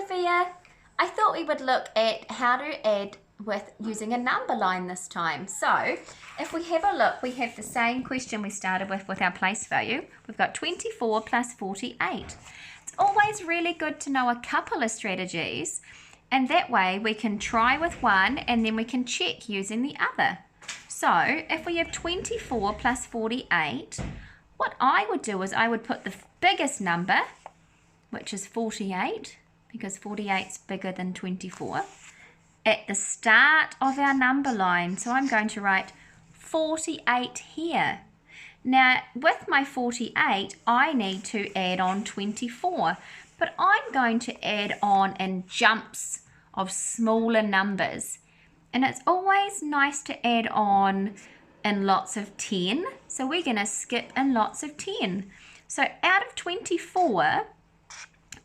Sophia. I thought we would look at how to add with using a number line this time. So if we have a look, we have the same question we started with our place value. We've got 24 plus 48. It's always really good to know a couple of strategies, and that way we can try with one and then we can check using the other. So if we have 24 plus 48, what I would do is I would put the biggest number, which is 48, because 48 is bigger than 24, at the start of our number line. So I'm going to write 48 here. Now, with my 48, I need to add on 24, but I'm going to add on in jumps of smaller numbers. And it's always nice to add on in lots of 10. So we're going to skip in lots of 10. So out of 24,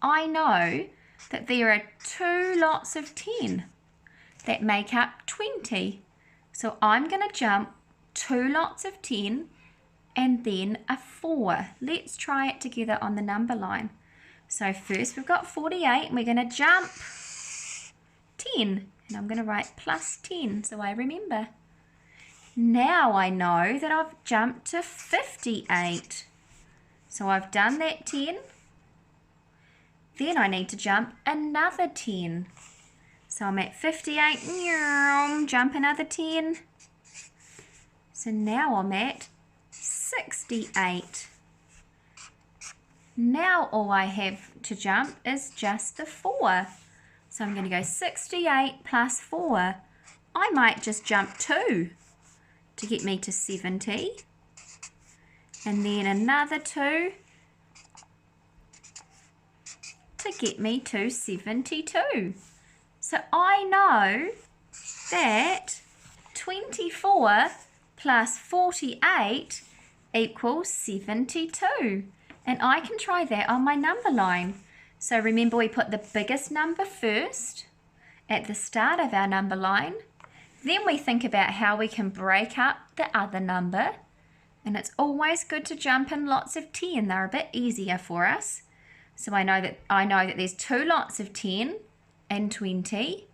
I know that there are 2 lots of 10 that make up 20. So I'm going to jump 2 lots of 10 and then a 4. Let's try it together on the number line. So first we've got 48 and we're going to jump 10. And I'm going to write plus 10 so I remember. Now I know that I've jumped to 58. So I've done that 10. Then I need to jump another 10. So I'm at 58, jump another 10. So now I'm at 68. Now all I have to jump is just the 4. So I'm going to go 68 plus 4. I might just jump 2 to get me to 70. And then another 2 to get me to 72. So I know that 24 plus 48 equals 72. And I can try that on my number line. So remember, we put the biggest number first at the start of our number line. Then we think about how we can break up the other number. And it's always good to jump in lots of 10. They're a bit easier for us. So I know that there's 2 lots of 10 and 20,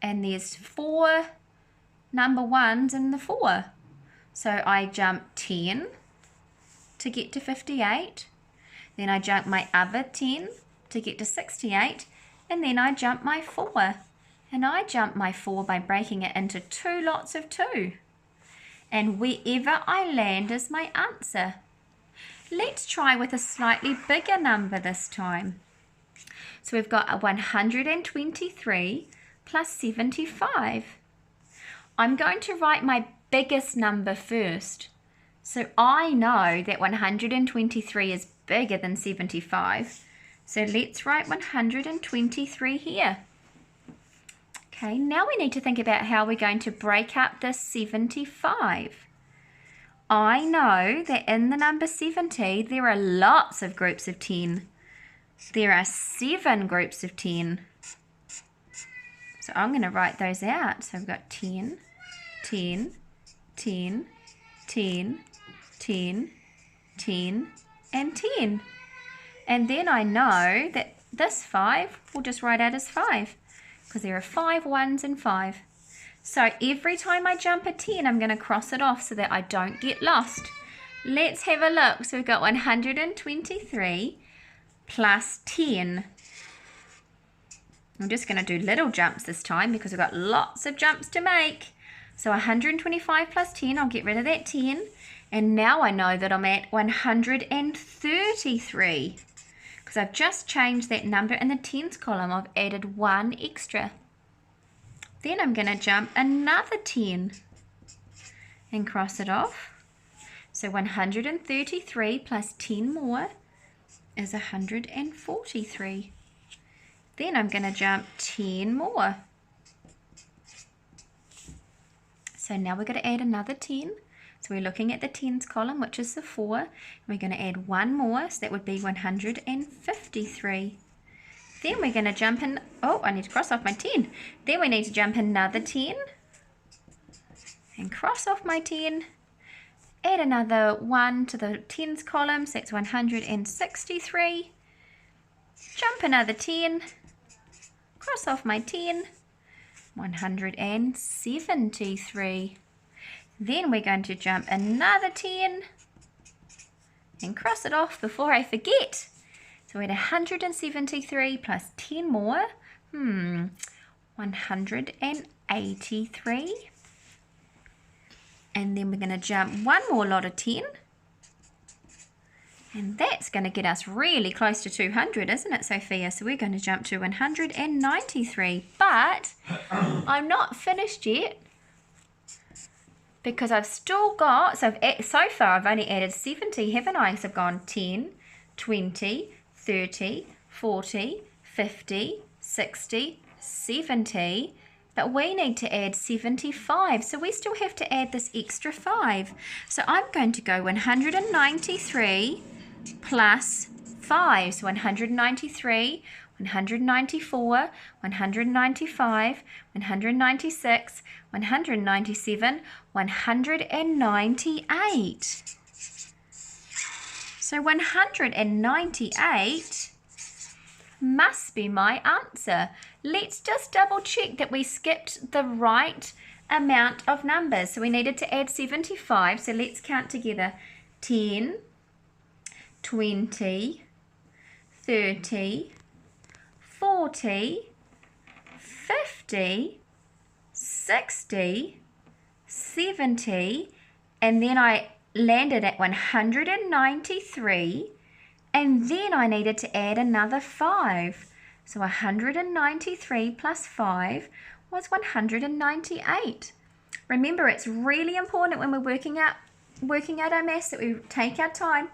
and there's 4 number ones in the 4. So I jump 10 to get to 58, then I jump my other 10 to get to 68, and then I jump my 4. And I jump my 4 by breaking it into 2 lots of 2. And wherever I land is my answer. Let's try with a slightly bigger number this time. So we've got a 123 plus 75. I'm going to write my biggest number first. So I know that 123 is bigger than 75. So let's write 123 here. Okay, now we need to think about how we're going to break up this 75. I know that in the number 70, there are lots of groups of 10. There are 7 groups of 10. So I'm going to write those out. So we've got 10, 10, 10, 10, 10, 10, and 10. And then I know that this 5 we'll just write out as 5 because there are 5 ones and 5. So every time I jump a 10, I'm going to cross it off so that I don't get lost. Let's have a look. So we've got 123 plus 10. I'm just going to do little jumps this time because we've got lots of jumps to make. So 125 plus 10, I'll get rid of that 10. And now I know that I'm at 133 because I've just changed that number in the tens column. I've added 1 extra. Then I'm going to jump another 10 and cross it off. So 133 plus 10 more is 143. Then I'm going to jump 10 more. So now we're going to add another 10. So we're looking at the tens column, which is the 4. And we're going to add 1 more, so that would be 153. Then we're going to jump in, oh, I need to cross off my 10. Then we need to jump another 10 and cross off my 10. Add another 1 to the tens column, so that's 163. Jump another 10 cross off my 10, 173. Then we're going to jump another 10 and cross it off before I forget. So we're at 173 plus 10 more, 183. And then we're going to jump one more lot of 10. And that's going to get us really close to 200, isn't it, Sophia? So we're going to jump to 193. But I'm not finished yet because I've still got, so far I've only added 70, haven't I? So I've gone 10, 20, 30, 40, 50, 60, 70. But we need to add 75, so we still have to add this extra 5. So I'm going to go 193 plus 5. So 193, 194, 195, 196, 197, 198. So 198 must be my answer. Let's just double check that we skipped the right amount of numbers. So we needed to add 75. So let's count together. 10, 20, 30, 40, 50, 60, 70, and then I landed at 193, and then I needed to add another 5. So 193 plus 5 was 198. Remember, it's really important when we're working out our maths that we take our time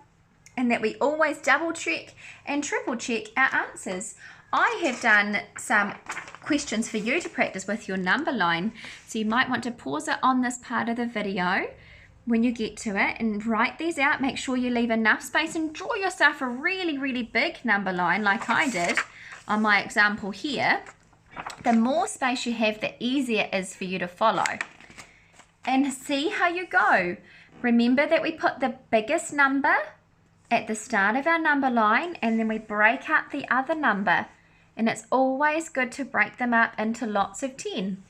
and that we always double check and triple check our answers. I have done some questions for you to practice with your number line. So you might want to pause it on this part of the video when you get to it and write these out. Make sure you leave enough space and draw yourself a really, really big number line like I did on my example here. The more space you have, the easier it is for you to follow. And see how you go. Remember that we put the biggest number at the start of our number line and then we break up the other number. And it's always good to break them up into lots of 10.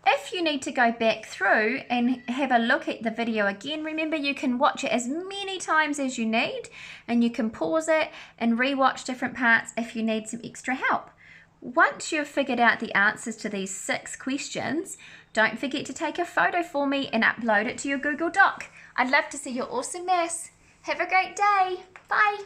If you need to go back through and have a look at the video again, remember you can watch it as many times as you need, and you can pause it and re-watch different parts if you need some extra help. Once you've figured out the answers to these 6 questions, don't forget to take a photo for me and upload it to your Google Doc. I'd love to see your awesome maths. Have a great day. Bye.